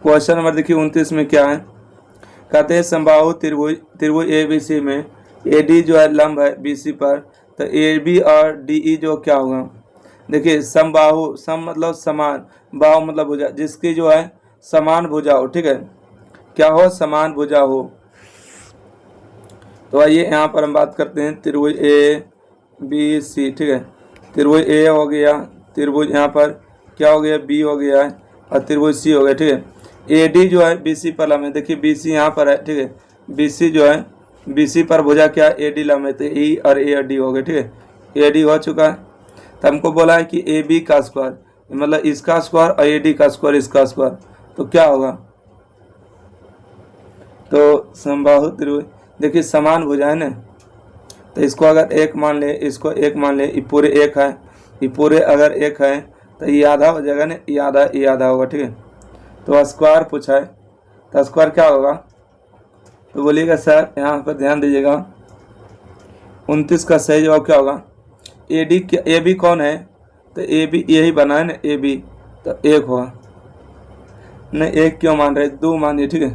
Question number देखिए 29 में क्या है, कहते हैं समबाहु त्रिभुज ABC में AD जो है लंब है BC पर, तो AB और DE जो क्या होगा। देखिए समबाहु, सम मतलब समान, बाहु मतलब भुजा, जिसकी जो है समान भुजा हो, ठीक है, क्या हो, समान भुजा हो। तो आइए यहाँ पर हम बात करते हैं त्रिभुज ABC, ठीक है, त्रिभुज A हो गया, त्रिभुज यहाँ पर क्या हो गया, B हो गया है, और त्रिभुज C हो गया, ठीक है। AD जो है BC पर लंब है, देखिए BC यहाँ पर है, ठीक है, BC जो है BC पर भुजा क्या है, AD लंब है, तो E और A और D हो गए, ठीक है, AD हो चुका है। तो हमको बोला है कि AB का स्क्वायर मतलब इसका स्क्वायर और AD का स्क्वायर इसका स्क्वायर, तो क्या होगा, तो समबाहु त्रिभुज, देखिए समान भुजा है ना, तो इसको अगर एक मान ले, इसको एक मान ले, ये पूरे एक है, ये पूरे अगर एक है तो ये आधा हो जाएगा ना, ये आधा होगा, ठीक है। तो स्क्वायर पूछा है, तो स्क्वायर क्या होगा, तो बोलिएगा सर यहाँ पर ध्यान दीजिएगा, 29 का सही जवाब क्या होगा, AB कौन है, तो AB यही बना है ना AB, तो एक होगा, नहीं एक क्यों मान रहे, दो मानिए, ठीक है,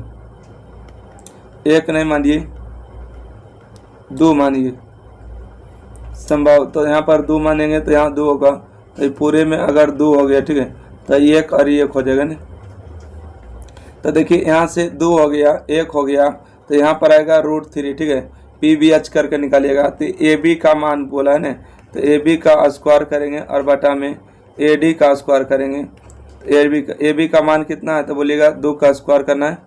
एक नहीं मानिए, दो मानिए संभव, तो यहाँ पर दो मानेंगे तो यहाँ दो होगा, तो ये पूरे में अगर दो हो गया, ठीक है, तो एक और एक हो जाएगा ना। तो देखिए यहाँ से दो हो गया, एक हो गया, तो यहाँ पर आएगा √3, ठीक है, PBH करके निकालिएगा, तो AB का मान बोला है ना, तो AB का स्क्वायर करेंगे और बटा में AD का स्क्वायर करेंगे, AB का मान कितना है, तो बोलिएगा 2 का स्क्वायर करना है,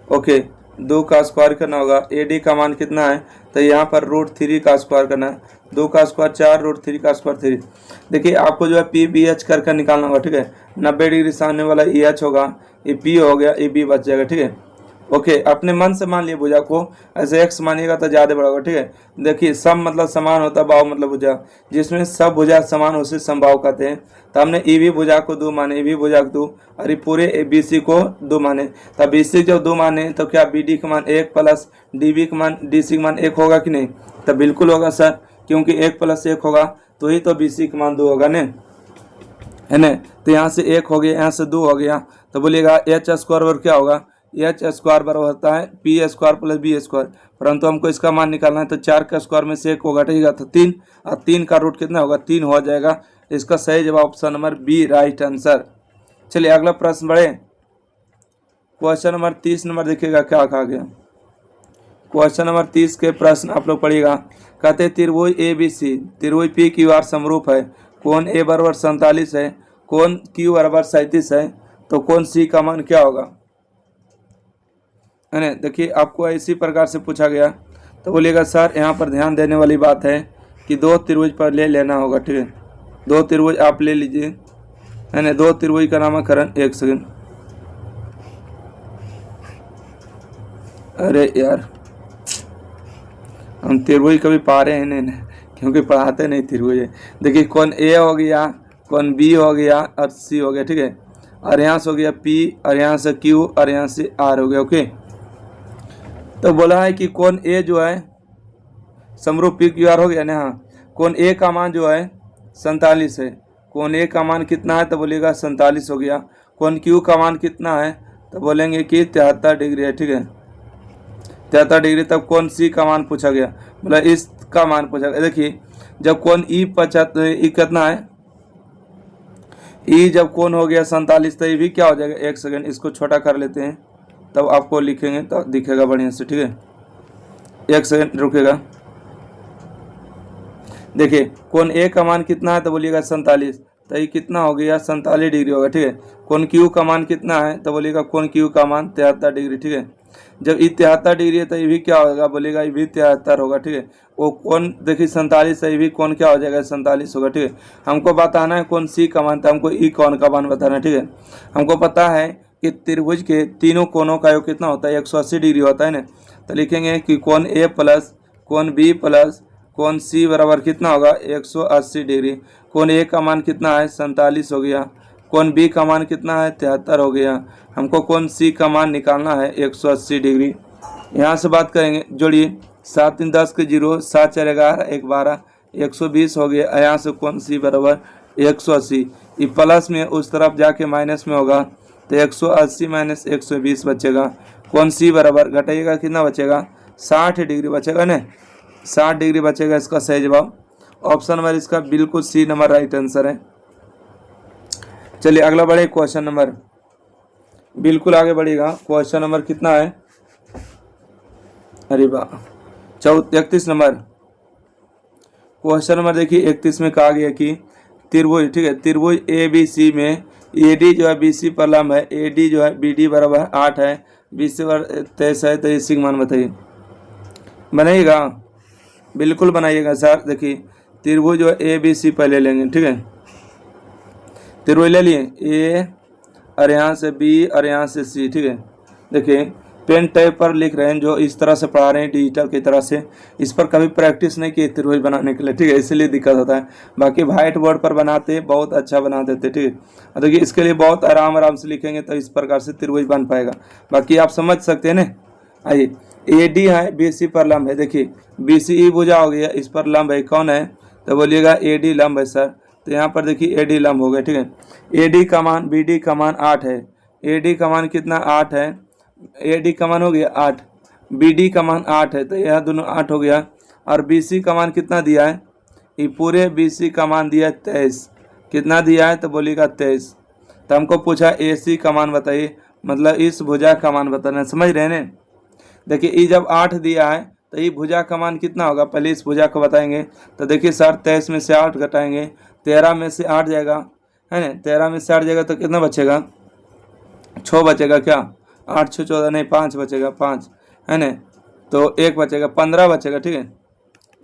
ओके, 2 का स्क्वायर करना होगा। AD का मान कितना है, तो यहाँ पर √3 का स्क्वायर करना है, 2 का स्क्वायर 4, √3 का स्क्वायर 3। देखिए आपको जो है PBH करके निकालना होगा, ठीक है, 90 डिग्री सामने वाला EH होगा, ये P हो गया, ये B बच जाएगा, ठीक है, ओके। अपने मन से मान लिए भुजा को, ऐसे x मानिएगा तो ज़्यादा बड़ा होगा, ठीक है। देखिए सम मतलब समान होता है, बाहु मतलब भुजा, जिसमें सब भुजा समान उसे समबाहु कहते हैं। तो हमने EB भुजा को 2 माने, EB भुजा को 2, और ये पूरे BC को 2 माने। तब BC जब 2 माने तो क्या BD का मान 1 प्लस DB का मान DC का मान 1 होगा कि नहीं, तब बिल्कुल होगा सर, क्योंकि 1 + 1 होगा तो ही तो BC का मान 2 होगा न, है ना। तो यहाँ से 1 हो गया, यहाँ से 2 हो गया, तो बोलिएगा H स्क्वायर बराबर क्या होगा, H स्क्वायर बराबर होता है P square plus B square, परंतु हमको इसका मान निकालना है, तो 4 का स्क्वायर में से 1 होगा, ठीक है, तो 3, और 3 का रूट कितना होगा, 3 हो जाएगा। इसका सही जवाब option number B right answer. चलिए अगला प्रश्न बढ़े, क्वेश्चन नंबर 30 नंबर देखिएगा क्या कहा गया। क्वेश्चन नंबर 30 के प्रश्न आप लोग पढ़िएगा। कहते त्रिभुज ABC, त्रिभुज PQR समरूप है, कोण A बराबर 47 है, कोण Q बराबर 37 है, तो कोण C का मान क्या होगा, है ना। देखिए आपको इसी प्रकार से पूछा गया, तो बोलिएगा सर यहाँ पर ध्यान देने वाली बात है कि 2 त्रिभुज पर ले लेना होगा, ठीक है, 2 त्रिभुज आप ले लीजिए, है ना, 2 त्रिभुज का नामकरण, एक सेकंड, अरे यार हम त्रिभुज कभी पा रहे हैं नहीं, क्योंकि पढ़ाते नहीं त्रिभुज। देखिए कोण A हो गया, कोण B हो गया और C हो गया, ठीक है, और यहाँ से हो गया P, और यहाँ से Q, और यहाँ से R हो गया, ओके। तो बोला है कि कोण A जो है समरूप PQR हो गया ना, हाँ, कोण A का मान जो है 47 है, कोण A का मान कितना है, तो बोलिएगा 47 हो गया। कोण Q का मान कितना है, तो बोलेंगे कि 73 डिग्री है, ठीक है, 73 डिग्री। तब कोण C का मान पूछा गया, मतलब इसका मान पूछा गया। देखिए जब कोण E कितना है, E जब कोण हो गया 47, तो ये भी क्या हो जाएगा, एक सेकंड इसको छोटा कर लेते हैं, तब आपको लिखेंगे तो दिखेगा बढ़िया से, ठीक है, एक सेकंड रुकेगा। देखिए कोण A का मान कितना है, तो बोलिएगा 47, तो ये कितना हो गया, 47 डिग्री होगा, ठीक है। कोण Q का मान कितना है, तो बोलिएगा कोण Q का मान 73 डिग्री, ठीक है। जब ये 73 डिग्री है तो ये भी क्या होगा, बोलेगा ये भी 73 होगा, ठीक है। वो कोण देखिए 47 है, ये भी कोण क्या हो जाएगा, 47 होगा, ठीक है। हमको बताना है कोण C का मान, तो हमको ई कोण का मान बताना है, ठीक है। हमको पता है कि त्रिभुज के तीनों कोणों का योग कितना होता है, 180 डिग्री होता है ना। तो लिखेंगे कि कोण A प्लस कोण B प्लस कोण C बराबर कितना होगा, 180 डिग्री। कोण A का मान कितना है, 47 हो गया, कोण B का मान कितना है, 73 हो गया। हमको कोण C का मान निकालना है 180 डिग्री। यहाँ से बात करेंगे, जोड़िए 7 3 10 के 0, 7 4 11 1 12, 120 हो गया। यहाँ से कोण C बराबर 180, ये प्लस में उस तरफ जाके माइनस में होगा, तो 180 माइनस 120 बचेगा। कौन सी बराबर, घटाइएगा कितना बचेगा, 60 डिग्री बचेगा ना, 60 डिग्री बचेगा। इसका सही जवाब ऑप्शन नंबर इसका बिल्कुल सी नंबर राइट आंसर है। चलिए अगला बढ़े, क्वेश्चन नंबर, बिल्कुल आगे बढ़ेगा। क्वेश्चन नंबर कितना है, अरे वाह 31 नंबर। क्वेश्चन नंबर देखिए 31 में कहा गया कि त्रिभुज, ठीक है, त्रिभुज ए बी सी में AD जो है BC पर लंब है, AD जो है BD बराबर 8 है, BC बराबर 23 है, तो इसी का मान बताइए। बनाइएगा, बिल्कुल बनाइएगा सर। देखिए त्रिभुज जो है ABC पहले लेंगे, ठीक है, त्रिभुज ले लिए A और यहाँ से B और यहाँ से C, ठीक है। देखिए पेन टाइप पर लिख रहे हैं, जो इस तरह से पढ़ा रहे हैं डिजिटल की तरह से, इस पर कभी प्रैक्टिस नहीं की त्रिभुज बनाने के लिए, ठीक है, इसलिए दिक्कत होता है। बाकी व्हाइट बोर्ड पर बनाते बहुत अच्छा बना देते, ठीक है। देखिए इसके लिए बहुत आराम से लिखेंगे तो इस प्रकार से त्रिभुज बन पाएगा। बाकी आप समझ सकते हैं ना। आइए AD है BC पर लंब है, देखिए BCE भुजा हो गया, इस पर लंब है, कौन है, तो बोलिएगा AD लंब है सर। तो यहाँ पर देखिए AD लंब हो गया, ठीक है। AD का मान BD का मान 8 है, AD का मान कितना 8 है, AD का मान हो गया 8, BD का मान 8 है, तो यह दोनों 8 हो गया। और BC का मान कितना दिया है, ये पूरे BC का मान दिया है 23, कितना दिया है, तो बोलिएगा 23। तो हमको पूछा AC का मान बताइए, मतलब इस भुजा का मान बताना, समझ रहे हैं। देखिए ये जब 8 दिया है तो ये भुजा का मान कितना होगा, पहले इस भुजा को बताएंगे। तो देखिए सर 23 में से 8 घटाएंगे, 13 में से 8 जाएगा, है ना, 13 में से 8 जाएगा तो कितना बचेगा, 6 बचेगा क्या, 8 6 14 नहीं 5 बचेगा, 5 है ना, तो 1 बचेगा, 15 बचेगा, ठीक है।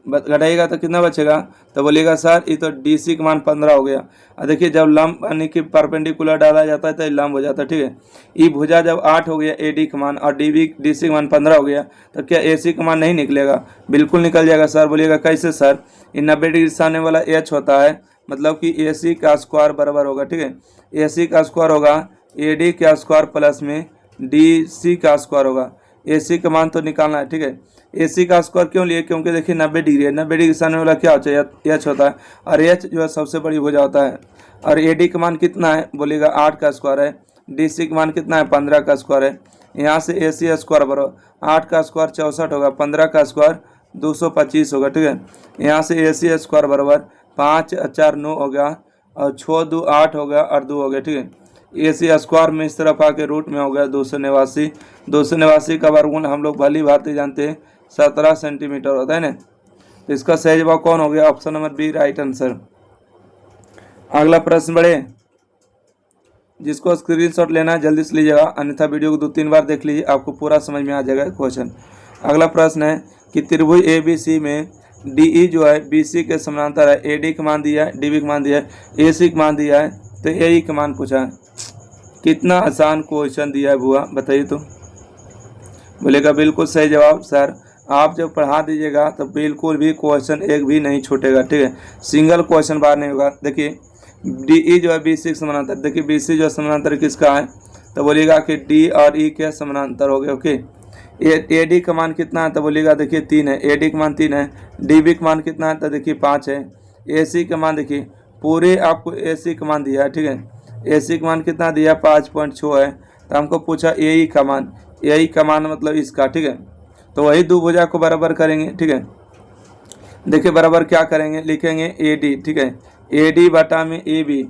घटाइएगा तो कितना बचेगा, तो बोलिएगा सर ये तो DC का मान 15 हो गया। और देखिए जब लंब यानी कि परपेंडिकुलर डाला जाता है तो ये लंब हो जाता है, ठीक है। ये भुजा जब 8 हो गया AD का मान और DC का मान 15 हो गया, तो क्या AC का मान नहीं निकलेगा, बिल्कुल निकल जाएगा सर। बोलिएगा कैसे सर, ये 90 डिग्री सामने वाला H होता है, मतलब कि AC का स्क्वायर बराबर होगा, ठीक है, AC का स्क्वायर होगा AD का स्क्वायर प्लस में DC का स्क्वायर होगा। AC का मान तो निकालना है, ठीक है। AC का स्क्वायर क्यों लिए, क्योंकि देखिए 90 डिग्री है, 90 डिग्री सामने वाला क्या होता है, H होता है, और H जो है सबसे बड़ी भुजा होता है। और AD का मान कितना है, बोलिएगा 8 का स्क्वायर है, DC का मान कितना है, 15 का स्क्वायर है। यहाँ से AC स्क्वायर बराबर 8 का स्क्वायर 64 होगा, 15 का स्क्वायर 225 होगा, ठीक है। यहाँ से AC स्क्वायर बराबर 5 4 9 हो गया, और 6 2 8 हो गया, और 2 हो गया, ठीक है। AC स्क्वायर में इस तरफ आके रूट में हो गया 289, 289 का वर्गमूल हम लोग भली भांति जानते हैं 17 सेंटीमीटर होता है ना। तो इसका सही जवाब कौन हो गया, option number B right answer. अगला प्रश्न बढ़े, जिसको स्क्रीनशॉट लेना है जल्दी से लीजिएगा, अन्यथा वीडियो को 2-3 बार देख लीजिए, आपको पूरा समझ में आ जाएगा क्वेश्चन। अगला प्रश्न है कि त्रिभुज ABC में DE जो है BC के समानांतर है, AD का मान दिया है, DB का मान दिया है, AC का मान दिया है, तो AE का मान पूछा है। कितना आसान क्वेश्चन दिया है बुआ, बताइए तो। बोलेगा बिल्कुल सही जवाब सर, आप जब पढ़ा दीजिएगा तो बिल्कुल भी क्वेश्चन एक भी नहीं छूटेगा, ठीक है, सिंगल क्वेश्चन बार नहीं होगा। देखिए DE जो है BC के समानांतर, देखिए BC जो है समानांतर किसका है, तो बोलिएगा कि D और E के समानांतर हो गए, ओके। AD का मान कितना है, तो बोलिएगा देखिए 3 है, AD का मान 3 है, DB का मान कितना है, तो देखिए 5 है, AC का मान देखिए पूरे आपको AC का मान दिया है, ठीक है, AC का मान कितना दिया 5.6 है। तो हमको पूछा AE का मान, AE का मान मतलब इसका, ठीक है, तो वही दो भुजा को बराबर करेंगे, ठीक है। देखिए बराबर क्या करेंगे, लिखेंगे AD, ठीक है, AD बटा में AB,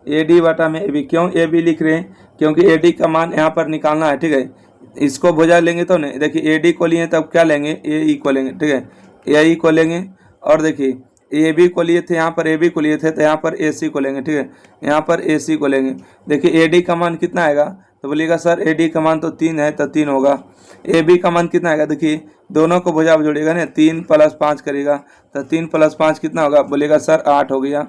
AD बटा में AB, क्यों AB लिख रहे हैं, क्योंकि AD का मान यहाँ पर निकालना है, ठीक है। इसको भुजा लेंगे तो नहीं, देखिए AD को लिए तब क्या लेंगे, AE को लेंगे, ठीक है, AE को लेंगे, और देखिए AB को लिए थे, यहाँ पर AB को लिए थे, तो यहाँ पर AC को लेंगे, ठीक है, यहाँ पर AC को लेंगे। देखिए AD का मान कितना आएगा, तो बोलिएगा सर AD का मान तो 3 है, तो 3 होगा। AB का मान कितना आएगा, देखिए दोनों को भुजा जोड़िएगा ना, 3 + 5 करेगा, तो 3 + 5 कितना होगा, बोलिएगा सर 8 हो गया।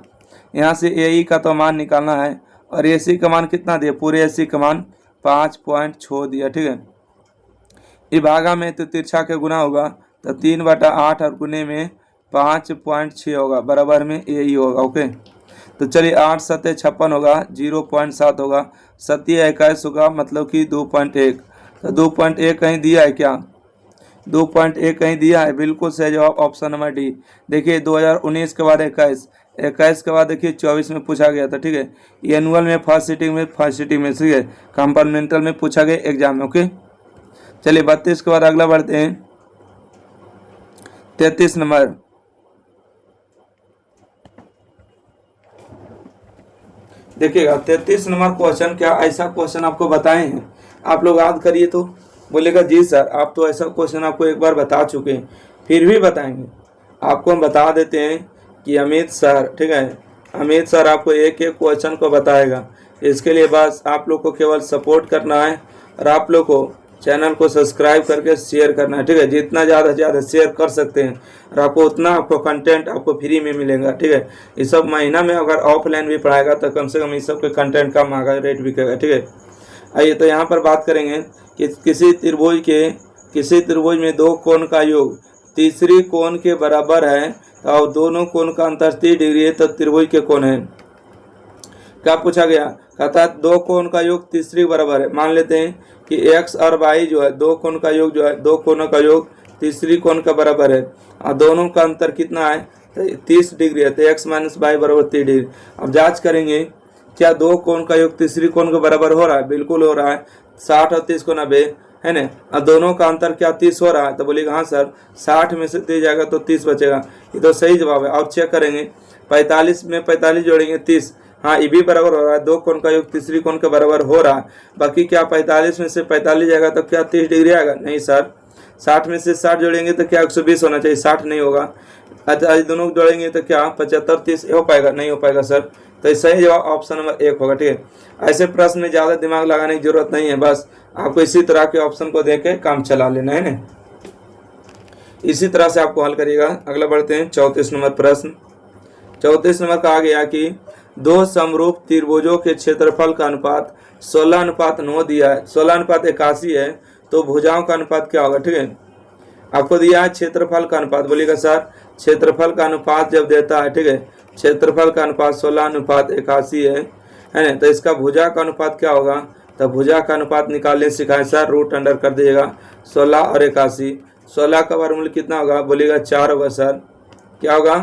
यहाँ से AE का तो मान निकालना है, और AC का मान कितना दिया, पूरे AC का मान 5.6 दिया, ठीक है। ये भागा में तो तिरछा के गुना होगा, तो 3/8 और गुने में 5.6 होगा, बराबर में AE होगा, ओके। तो चलिए 8 7 56 होगा, 0.7 होगा, 7 21 होगा, मतलब कि 2.1, तो 2.1 कहीं दिया है क्या, 2.1 कहीं दिया है, बिल्कुल सही जवाब ऑप्शन नंबर डी। देखिए 2019 के बाद 21, 21 के बाद देखिए 24 में पूछा गया था, ठीक है। एनुअल में फर्स्ट सीटिंग में ठीक है। कंपार्टमेंटल में पूछा गया एग्जाम में, ओके। चलिए 32 के बाद अगला बढ़ते हैं 33 नंबर। देखिएगा 33 नंबर क्वेश्चन, क्या ऐसा क्वेश्चन आपको बताए हैं आप लोग याद करिए? तो बोलेगा जी सर आप तो ऐसा क्वेश्चन आपको एक बार बता चुके हैं, फिर भी बताएंगे। आपको हम बता देते हैं कि अमित सर, ठीक है, अमित सर आपको एक एक क्वेश्चन को बताएगा। इसके लिए बस आप लोग को केवल सपोर्ट करना है और आप लोग को चैनल को सब्सक्राइब करके शेयर करना है, ठीक है। जितना ज़्यादा से ज़्यादा शेयर कर सकते हैं और आपको उतना आपको कंटेंट आपको फ्री में मिलेगा, ठीक है। ये सब महीना में अगर ऑफलाइन भी पढ़ाएगा तो कम से कम इस सब के कंटेंट का महंगा रेट बिकेगा, ठीक है। आइए तो यहाँ पर बात करेंगे कि किसी त्रिभुज में दो कोण का योग तीसरी कोण के बराबर है और दोनों कोण का अंतर 30 डिग्री है तो त्रिभुज के कोण है। क्या पूछा गया? कहता है दो कोण का योग तीसरी बराबर है। मान लेते हैं कि x और y जो है दो कोण का योग जो है दो कोणों का योग तीसरी कोण का बराबर है और दोनों का अंतर कितना है? तो 30 डिग्री है, तो x माइनस वाई बराबर 30 डिग्री। अब जांच करेंगे क्या दो कोण का योग तीसरी कोण के बराबर हो रहा है? बिल्कुल हो रहा है। 60 और 30 को 90 है ना, और दोनों का अंतर क्या 30 हो रहा है? तो बोलेगा हाँ सर, 60 में से 30 जाएगा तो 30 बचेगा। ये तो सही जवाब है। और चेक करेंगे 45 में 45 जोड़ेंगे 30, हाँ ये भी बराबर हो रहा है। दो कोण का योग तीसरी कोण के बराबर हो रहा है। बाकी क्या 45 में से 45 जाएगा तो क्या 30 डिग्री आएगा? नहीं सर। 60 में से 60 जोड़ेंगे तो क्या 120 होना चाहिए, 60 नहीं होगा। अच्छा दोनों जोड़ेंगे तो क्या 75 30 हो पाएगा? नहीं हो पाएगा सर। तो सही जवाब ऑप्शन नंबर 1 होगा, ठीक है। ऐसे प्रश्न में ज़्यादा दिमाग लगाने की जरूरत नहीं है, बस आपको इसी तरह के ऑप्शन को देख के काम चला लेना है ना। इसी तरह से आपको हल करिएगा। अगला बढ़ते हैं 34 नंबर प्रश्न। 34 नंबर कहा गया कि दो समरूप त्रिभुजों के क्षेत्रफल का अनुपात 16:9 दिया है। 16:81 है तो भुजाओं का अनुपात क्या होगा? ठीक है, आपको दिया है क्षेत्रफल का अनुपात। बोलिएगा सर क्षेत्रफल का अनुपात जब देता है, ठीक है, क्षेत्रफल का अनुपात 16:81 है ना, तो इसका भुजा का अनुपात क्या होगा? तो भुजा का अनुपात निकालने सिखाए सर, रूट अंडर कर दीजिएगा 16 और 81। 16 का वर्गमूल कितना होगा? बोलिएगा 4 होगा सर। क्या होगा?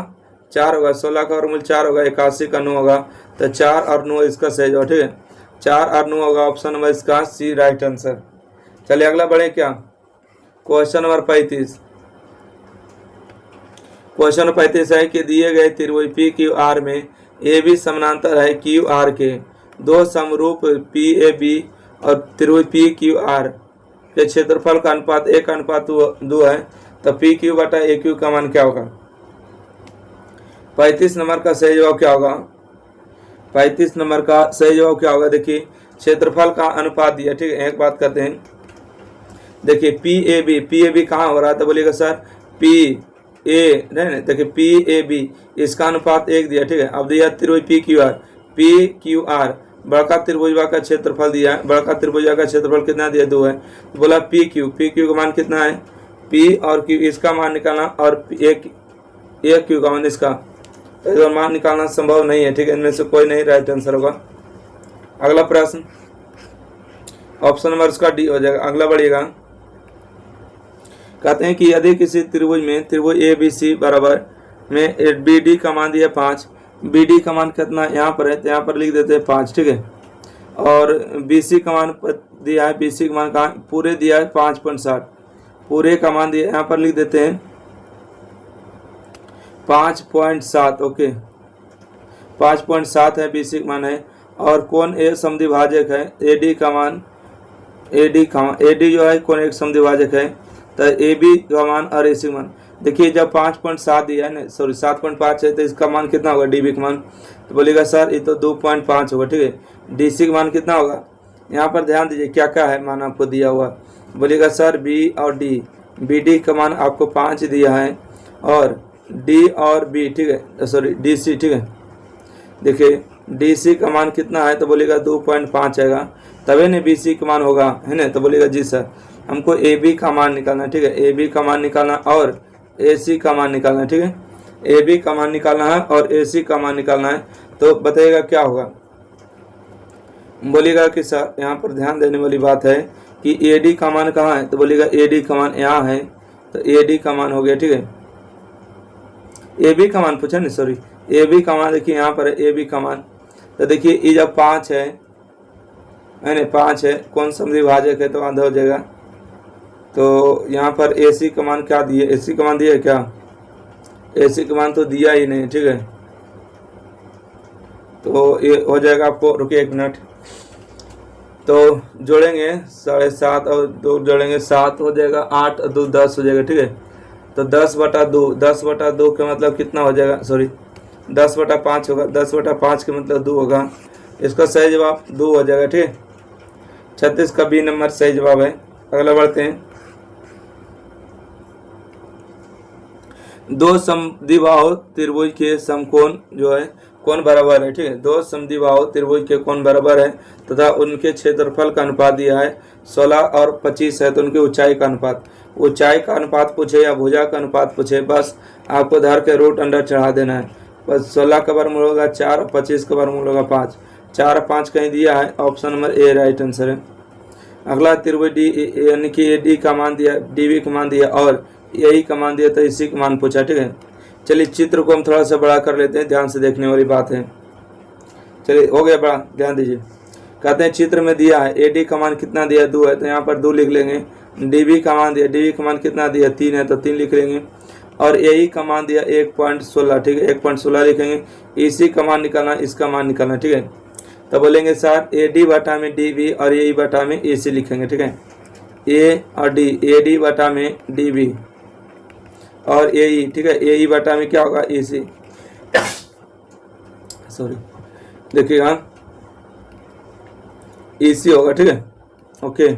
4 होगा। 16 का वर्गमूल 4 होगा, 81 का 9 होगा, तो 4 और 9 इसका सही जवाब, ठीक है। 4 और 9 होगा ऑप्शन नंबर इसका सी राइट आंसर। चलिए अगला बढ़े क्या, क्वेश्चन नंबर 35। क्वेश्चन 35 है कि दिए गए त्रिभुज पी क्यू आर में ए बी समानांतर है क्यू आर के। दो समरूप पी ए बी और त्रिभुज पी क्यू आर के क्षेत्रफल का अनुपात 1:2 है, तो पी क्यू बटा ए क्यू का मान क्या होगा? 35 नंबर का सही जवाब क्या होगा? 35 नंबर का सही जवाब क्या होगा? देखिए क्षेत्रफल का अनुपात दिया, ठीक है। एक बात करते हैं, देखिए पी ए बी कहाँ हो रहा है? तो बोलिएगा सर पी ए नहीं, देखिए पी ए बी इसका अनुपात 1 दिया, ठीक है। अब दिया त्रिभुज पी क्यू आर बड़का त्रिभुजा का क्षेत्रफल दिया है। बड़का त्रिभुजा का क्षेत्रफल कितना दिया? 2 है। तो बोला पी क्यू का मान कितना है? पी और क्यू इसका मान निकालना और ए क्यू का मान इसका, तो मान निकालना संभव नहीं है, ठीक है। इनमें से कोई नहीं राइट आंसर होगा। अगला प्रश्न ऑप्शन नंबर उसका डी हो जाएगा। अगला बढ़िएगा, कहते हैं कि यदि किसी त्रिभुज में त्रिभुज ए बी सी बराबर में बी डी का मान दिया 5, बी डी का मान कितना यहाँ पर है तो यहाँ पर लिख देते हैं 5, ठीक है। और बी सी का मान दिया है, बी सी का मान कहाँ पूरे दिया है 5.7, पूरे का मान दिया यहाँ पर लिख देते हैं 5.7, ओके 5.7 है बी सी का मान है। और कौन ए समद्विभाजक है? ए डी का मान ए डी जो है कौन एक समद्विभाजक है, तो ए बी का मान और ए सी का मान। देखिए जब 5.7 दिया है ना, सॉरी 7.5 है तो इसका मान कितना होगा? डी बी का मान, तो बोलेगा सर ये तो 2.5 होगा, ठीक है। डी सी का मान कितना होगा? यहाँ पर ध्यान दीजिए क्या क्या है मान आपको दिया हुआ। बोलेगा सर बी और डी, बी डी का मान आपको 5 दिया है और डी और बी, ठीक है, सॉरी डी सी, ठीक है। देखिए डी सी का मान कितना है? तो बोलेगा 2.5 आएगा, तभी नहीं बी सी का मान होगा, है ना। तो बोलेगा जी सर हमको ए बी का मान निकालना, ठीक है। ए बी का मान निकालना और ए सी का मान निकालना है, ठीक है। ए बी का मान निकालना है और ए सी का मान निकालना है, तो बताइएगा क्या होगा? बोलिएगा कि सर यहाँ पर ध्यान देने वाली बात है कि ए डी का मान कहाँ है? तो बोलिएगा ए डी का मान यहाँ है, तो ए डी का मान हो गया, ठीक है। ए बी का मान पूछा नहीं, सॉरी ए बी का मान देखिए यहाँ पर है ए बी का मान, तो देखिए ये जब 5 है ना, 5 है, कौन समद्विभाजक है तो आधा हो जाएगा। तो यहाँ पर ए सी का मान क्या दिए, ए सी का मान दिया है क्या, ए सी का मान तो दिया ही नहीं, ठीक है। तो ये हो जाएगा आपको, रुकिए 1 मिनट, तो जोड़ेंगे 7.5 और 2 जोड़ेंगे 7 हो जाएगा, 8 और 2 10 हो जाएगा, ठीक है। तो 10/2, 10/2 का मतलब कितना हो जाएगा, सॉरी 10/5 होगा, 10/5 का मतलब 2 होगा। इसका सही जवाब 2 हो जाएगा, ठीक है। 36 का बी नंबर सही जवाब है। अगला बढ़ते हैं। दो समद्विबाहु त्रिभुज के समकोण जो है कोण बराबर है, ठीक है। दो समद्विबाहु त्रिभुज के कोण बराबर है तथा उनके क्षेत्रफल का अनुपात दिया है 16 और 25 है, तो उनकी ऊंचाई का अनुपात, ऊंचाई का अनुपात पूछे या भुजा का अनुपात पूछे, बस आपको धर के रूट अंडर चढ़ा देना है। बस 16 का वर्गमूल होगा 4 और 25 का वर्गमूल होगा 5। 4 और 5 कहीं दिया है, option number A right answer है। अगला त्रिभुज डी यानी कि ए डी का मान दिया, डी बी का मान दिया और यही का मान दिया, तो इसी का मान पूछा, ठीक है। चलिए चित्र को हम थोड़ा सा बड़ा कर लेते हैं, ध्यान से देखने वाली बात है। चलिए हो गया बड़ा, ध्यान दीजिए। कहते हैं चित्र में दिया है ए डी का मान कितना दिया 2 है, तो यहाँ पर 2 लिख लेंगे। डी बी का मान दिया, डी बी का मान कितना दिया 3 है, तो 3 लिख लेंगे। और यही का मान दिया 1.16, ठीक है, 1.16 लिखेंगे। इसी का मान निकालना, इसका मान निकालना, ठीक है। तो बोलेंगे सर ए डी बटा में डी बी और यही बटा में ए सी लिखेंगे, ठीक है। ए और डी, ए डी बटा में डी बी और ए ई, ठीक है। ए ई बटा में क्या होगा ए सी, सॉरी देखिएगा ए सी होगा, ठीक है, ओके।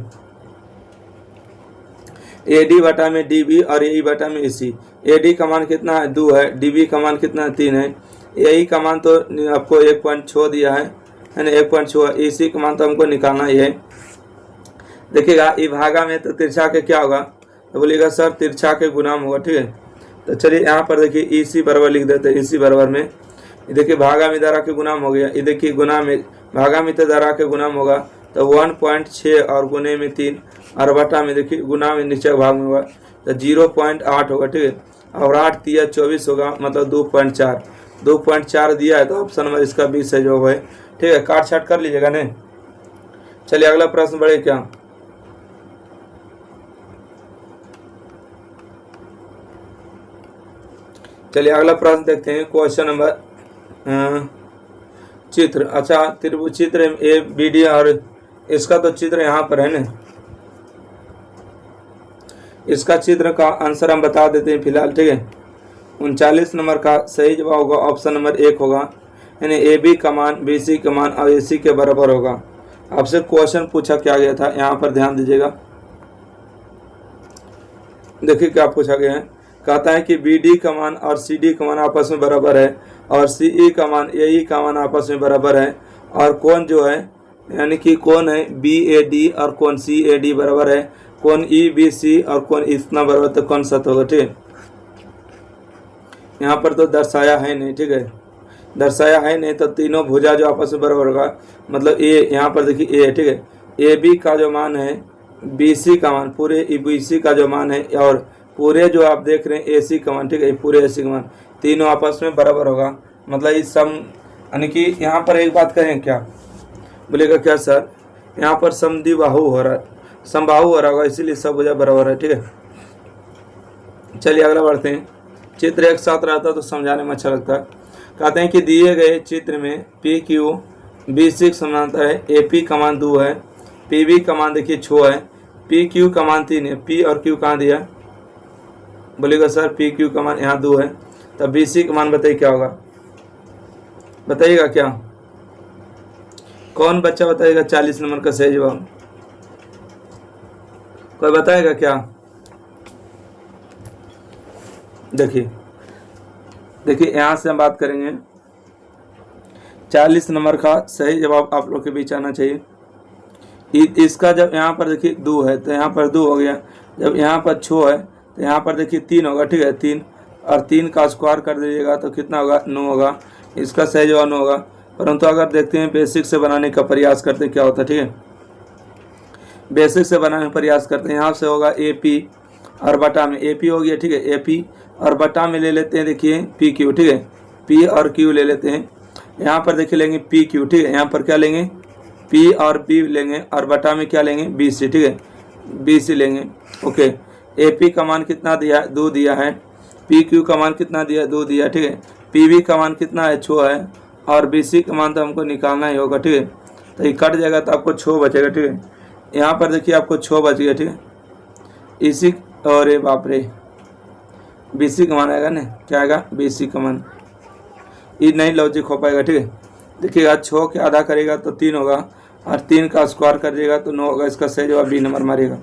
ए डी बटा में डी बी और ए ई बटा में ए सी। ए डी का मान कितना है 2 है, डी बी का मान कितना है 3 है, ए ई का मान तो आपको 1.6 दिया है ना, 1.6। ए सी का मान तो हमको निकालना ही है। देखिएगा ई भागा में तो तिरछा के क्या होगा, तो बोलिएगा सर तिरछा के गुणाम होगा, ठीक है। तो चलिए यहाँ पर देखिए ई सी बराबर लिख देते हैं, ई सी बराबर में देखिए भागा में दरा के गुणाम हो गया, ये देखिए गुना में भागा में तो दरा के गुणाम होगा, तो 1.6 और गुने में 3 और बटा में देखिए गुना में नीचे भाग में होगा तो 0.8 होगा, ठीक है। और 8 दिया 24 होगा, मतलब 2.4, 2.4 दिया है, तो ऑप्शन नंबर इसका 20 है जो है, ठीक है। काट छाट कर लीजिएगा नहीं। चलिए अगला प्रश्न बढ़े क्या, चलिए अगला प्रश्न देखते हैं। क्वेश्चन नंबर चित्र, अच्छा त्रिभुज चित्र ए बी डी और इसका तो चित्र यहाँ पर है ना, इसका चित्र का आंसर हम बता देते हैं फिलहाल, ठीक है। 39 नंबर का सही जवाब होगा ऑप्शन नंबर 1 होगा, यानी ए बी का मान बी सी का मान और ए सी के बराबर होगा। आपसे क्वेश्चन पूछा क्या गया था, यहाँ पर ध्यान दीजिएगा। देखिए क्या पूछा गया है, कहता है कि बी डी का मान और सी डी का मान आपस में बराबर है और सी ई का मान ए ई का मान आपस में बराबर है, और कौन जो है यानी कि कौन है बी ए डी और कौन सी ए डी बराबर है, कौन ई बी सी और कौन इतना बराबर, तो कौन सा होगा, ठीक है। यहाँ पर तो दर्शाया है नहीं, ठीक है, दर्शाया है नहीं, तो तीनों भुजा जो आपस में बराबर होगा, मतलब ए, यहाँ पर देखिए ए, ठीक है। ए बी का जो मान है बी सी का मान, पूरे ई बी सी का जो मान है और पूरे जो आप देख रहे हैं ए सी का मान, ठीक है, पूरे ए सी का मान तीनों आपस में बराबर होगा, मतलब इस सम, यानी कि यहाँ पर एक बात कहें क्या, बोलेगा क्या सर यहाँ पर समद्विबाहु हो रहा है, समबाहु हो रहा होगा, इसीलिए सब भुजा बराबर है, ठीक है। चलिए अगला बढ़ते हैं। चित्र एक साथ रहता तो समझाने में अच्छा लगता है। कहते हैं कि दिए गए चित्र में पी क्यू बी सी समानांतर है, ए पी का मान 2 है, पी बी का मान देखिए 6 है, पी क्यू का मान 3 है, पी और क्यू कहाँ दिया, बोलेगा सर पी क्यू का मान यहाँ 2 है, तब बी सी का मान बताइए क्या होगा, बताइएगा क्या, कौन बच्चा बताएगा 40 नंबर का सही जवाब, कोई बताएगा क्या। देखिए देखिए यहाँ से हम बात करेंगे, 40 नंबर का सही जवाब आप लोग के बीच आना चाहिए। इसका जब यहाँ पर देखिए 2 है तो यहाँ पर 2 हो गया, जब यहाँ पर 6 है तो यहाँ पर देखिए 3 होगा, ठीक है, 3 और 3 का स्क्वायर कर दीजिएगा तो कितना होगा 9 होगा, इसका सही जवाब 9 होगा। परंतु अगर देखते हैं बेसिक से बनाने का प्रयास करते हैं क्या होता है, ठीक है, बेसिक से बनाने का प्रयास करते हैं। यहाँ से होगा ए पी और बटा में ए पी हो गया, ठीक है, ए पी और बटा में ले लेते हैं देखिए पी क्यू, ठीक है, पी और क्यू ले लेते हैं। यहाँ पर देखिए लेंगे पी क्यू, ठीक है। यहाँ पर क्या लेंगे, पी और पी लेंगे और बटा में क्या लेंगे, बी सी, ठीक है, बी सी लेंगे। ओके, ए पी का मान कितना दिया, 2 दिया है। पी क्यू का मान कितना दिया, 2 दिया, ठीक है। पी बी का मान कितना है, 6 है। और बी सी का मान तो हमको निकालना ही होगा, ठीक है। तो ये कट जाएगा तो आपको 6 बचेगा, ठीक है। यहाँ पर देखिए आपको 6 बच गया, ठीक है। इसी और ये बाप रे, बी सी का मान आएगा ना, क्या आएगा, बी सी का मान। ये नहीं लॉजिक हो पाएगा, ठीक है। देखिएगा 6 के आधा करेगा तो 3 होगा और 3 का स्क्वायर करिएगा तो 9 होगा। इसका सही जवाब बी नंबर मारिएगा।